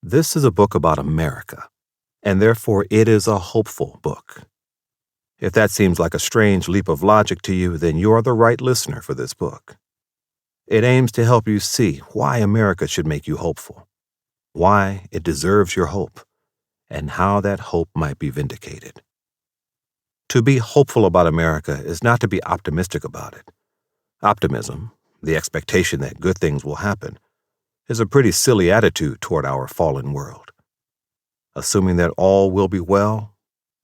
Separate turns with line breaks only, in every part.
This is a book about America, and therefore it is a hopeful book. If that seems like a strange leap of logic to you, then you are the right listener for this book. It aims to help you see why America should make you hopeful, why it deserves your hope, and how that hope might be vindicated. To be hopeful about America is not to be optimistic about it. Optimism, the expectation that good things will happen, is a pretty silly attitude toward our fallen world. Assuming that all will be well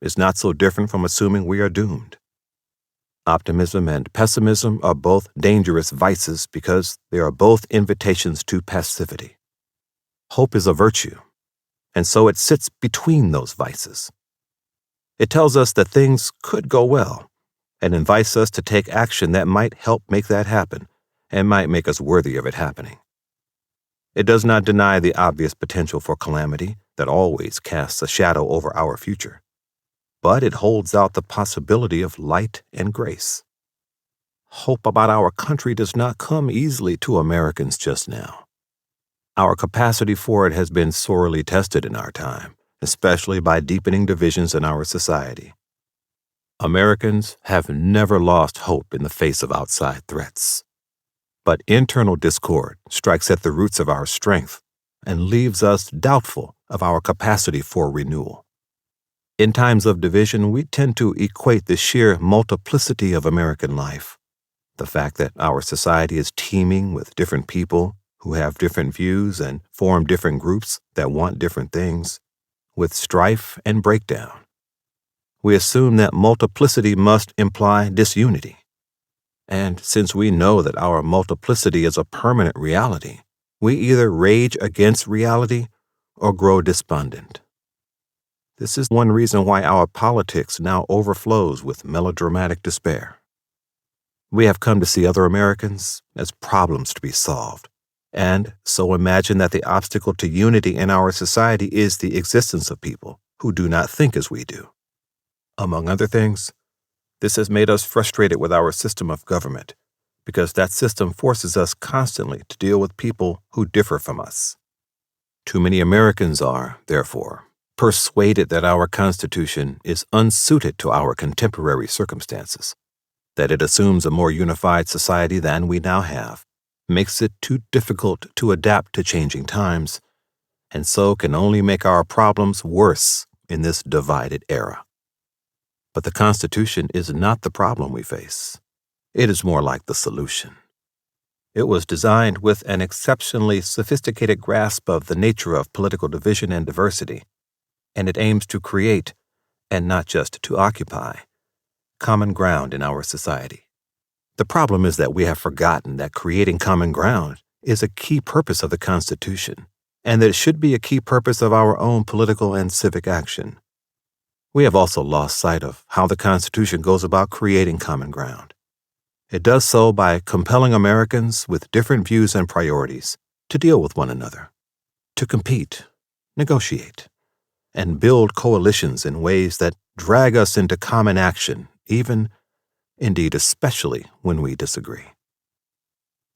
is not so different from assuming we are doomed. Optimism and pessimism are both dangerous vices because they are both invitations to passivity. Hope is a virtue, and so it sits between those vices. It tells us that things could go well and invites us to take action that might help make that happen and might make us worthy of it happening. It does not deny the obvious potential for calamity that always casts a shadow over our future, but it holds out the possibility of light and grace. Hope about our country does not come easily to Americans just now. Our capacity for it has been sorely tested in our time, especially by deepening divisions in our society. Americans have never lost hope in the face of outside threats. But internal discord strikes at the roots of our strength and leaves us doubtful of our capacity for renewal. In times of division, we tend to equate the sheer multiplicity of American life, the fact that our society is teeming with different people who have different views and form different groups that want different things, with strife and breakdown. We assume that multiplicity must imply disunity. And since we know that our multiplicity is a permanent reality, we either rage against reality or grow despondent. This is one reason why our politics now overflows with melodramatic despair. We have come to see other Americans as problems to be solved, and so imagine that the obstacle to unity in our society is the existence of people who do not think as we do. Among other things, this has made us frustrated with our system of government, because that system forces us constantly to deal with people who differ from us. Too many Americans are, therefore, persuaded that our Constitution is unsuited to our contemporary circumstances, that it assumes a more unified society than we now have, makes it too difficult to adapt to changing times, and so can only make our problems worse in this divided era. But the Constitution is not the problem we face. It is more like the solution. It was designed with an exceptionally sophisticated grasp of the nature of political division and diversity, and it aims to create, and not just to occupy, common ground in our society. The problem is that we have forgotten that creating common ground is a key purpose of the Constitution, and that it should be a key purpose of our own political and civic action. We have also lost sight of how the Constitution goes about creating common ground. It does so by compelling Americans with different views and priorities to deal with one another, to compete, negotiate, and build coalitions in ways that drag us into common action, even, indeed especially, when we disagree.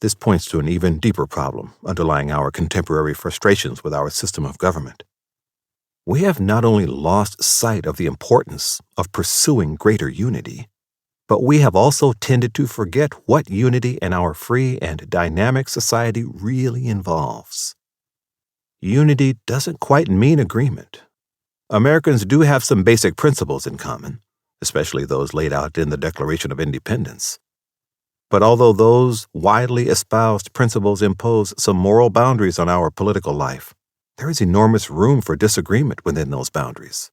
This points to an even deeper problem underlying our contemporary frustrations with our system of government. We have not only lost sight of the importance of pursuing greater unity, but we have also tended to forget what unity in our free and dynamic society really involves. Unity doesn't quite mean agreement. Americans do have some basic principles in common, especially those laid out in the Declaration of Independence. But although those widely espoused principles impose some moral boundaries on our political life, there is enormous room for disagreement within those boundaries.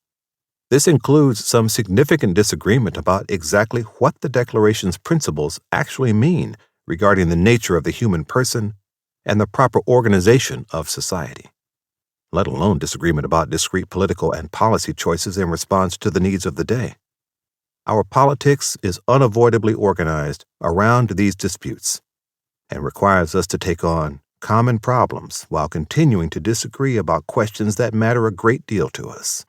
This includes some significant disagreement about exactly what the Declaration's principles actually mean regarding the nature of the human person and the proper organization of society, let alone disagreement about discrete political and policy choices in response to the needs of the day. Our politics is unavoidably organized around these disputes and requires us to take on common problems while continuing to disagree about questions that matter a great deal to us.